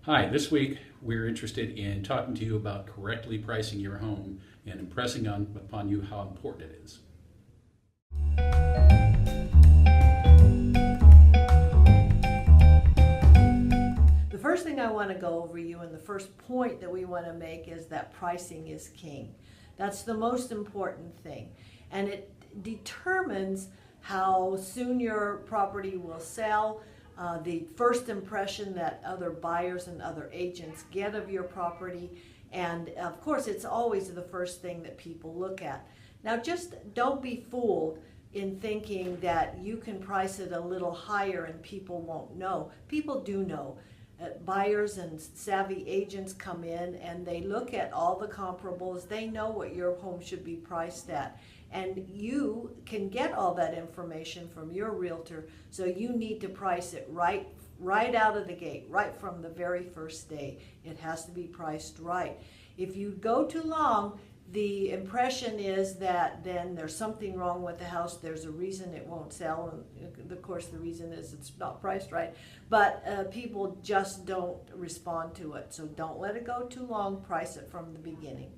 Hi, this week we're interested in talking to you about correctly pricing your home and impressing upon you how important it is. The first thing I want to go over you, and the first point that we want to make, is that pricing is king. That's the most important thing, and it determines how soon your property will sell, the first impression that other buyers and other agents get of your property, and of course it's always the first thing that people look at. Now just don't be fooled in thinking that you can price it a little higher and people won't know. People do know. Buyers and savvy agents come in and they look at all the comparables. They know what your home should be priced at. And you can get all that information from your realtor, so you need to price it right out of the gate, right from the very first day. It has to be priced right. If you go too long, the impression is that then there's something wrong with the house, there's a reason it won't sell, and of course the reason is it's not priced right, but people just don't respond to it. So don't let it go too long, price it from the beginning.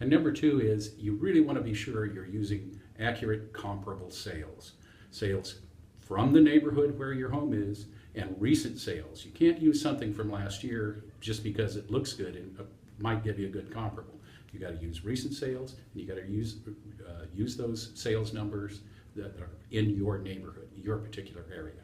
And number two is you really want to be sure you're using accurate comparable sales. Sales from the neighborhood where your home is and recent sales. You can't use something from last year just because it looks good and might give you a good comparable. You got to use recent sales, and you got to use those sales numbers that are in your neighborhood, your particular area.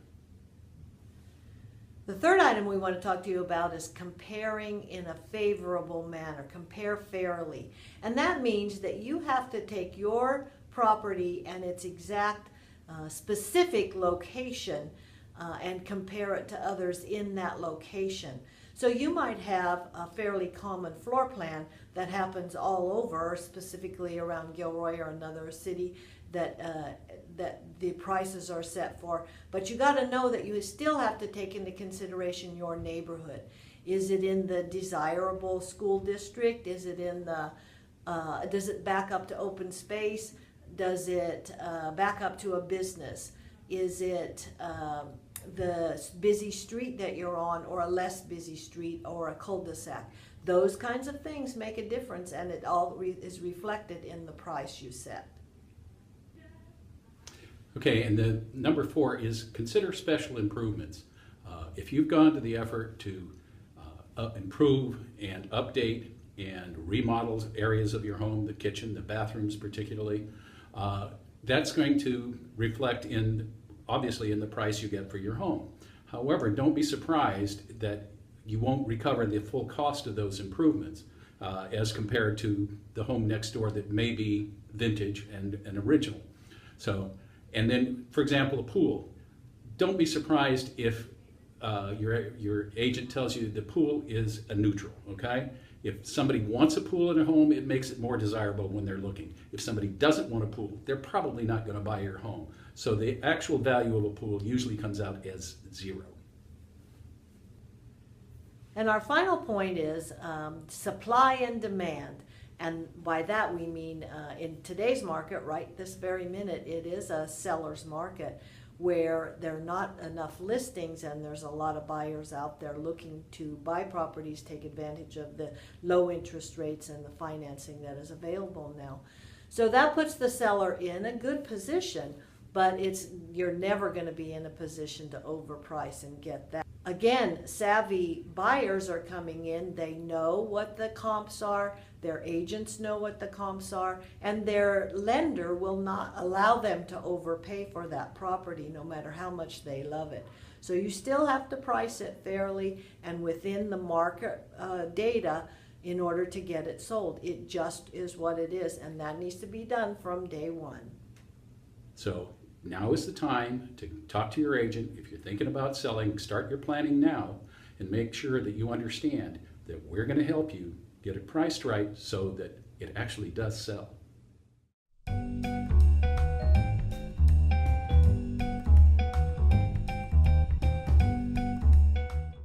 The third item we want to talk to you about is comparing in a favorable manner. Compare fairly. And that means that you have to take your property and its exact specific location and compare it to others in that location. So you might have a fairly common floor plan that happens all over, specifically around Gilroy or another city that the prices are set for. But you got to know that you still have to take into consideration your neighborhood. Is it in the desirable school district? Is it in the, does it back up to open space? Does it back up to a business? Is it the busy street that you're on, or a less busy street, or a cul-de-sac? Those kinds of things make a difference, and it all is reflected in the price you set. Okay, and the number four is consider special improvements. If you've gone to the effort to improve and update and remodel areas of your home, the kitchen, the bathrooms particularly, that's going to reflect obviously in the price you get for your home. However, don't be surprised that you won't recover the full cost of those improvements as compared to the home next door that may be vintage and original. So, and then, for example, a pool. Don't be surprised if your agent tells you the pool is a neutral, okay? If somebody wants a pool in a home, it makes it more desirable when they're looking. If somebody doesn't want a pool, they're probably not going to buy your home. So the actual value of a pool usually comes out as zero. And our final point is supply and demand. And by that we mean in today's market, right this very minute, it is a seller's market where there are not enough listings and there's a lot of buyers out there looking to buy properties, take advantage of the low interest rates and the financing that is available now. So that puts the seller in a good position, but you're never going to be in a position to overprice and get that. Again, savvy buyers are coming in. They know what the comps are. Their agents know what the comps are, and their lender will not allow them to overpay for that property no matter how much they love it. So you still have to price it fairly and within the market data in order to get it sold. It just is what it is, and that needs to be done from day one. So now is the time to talk to your agent. If you're thinking about selling, start your planning now and make sure that you understand that we're going to help you get it priced right so that it actually does sell.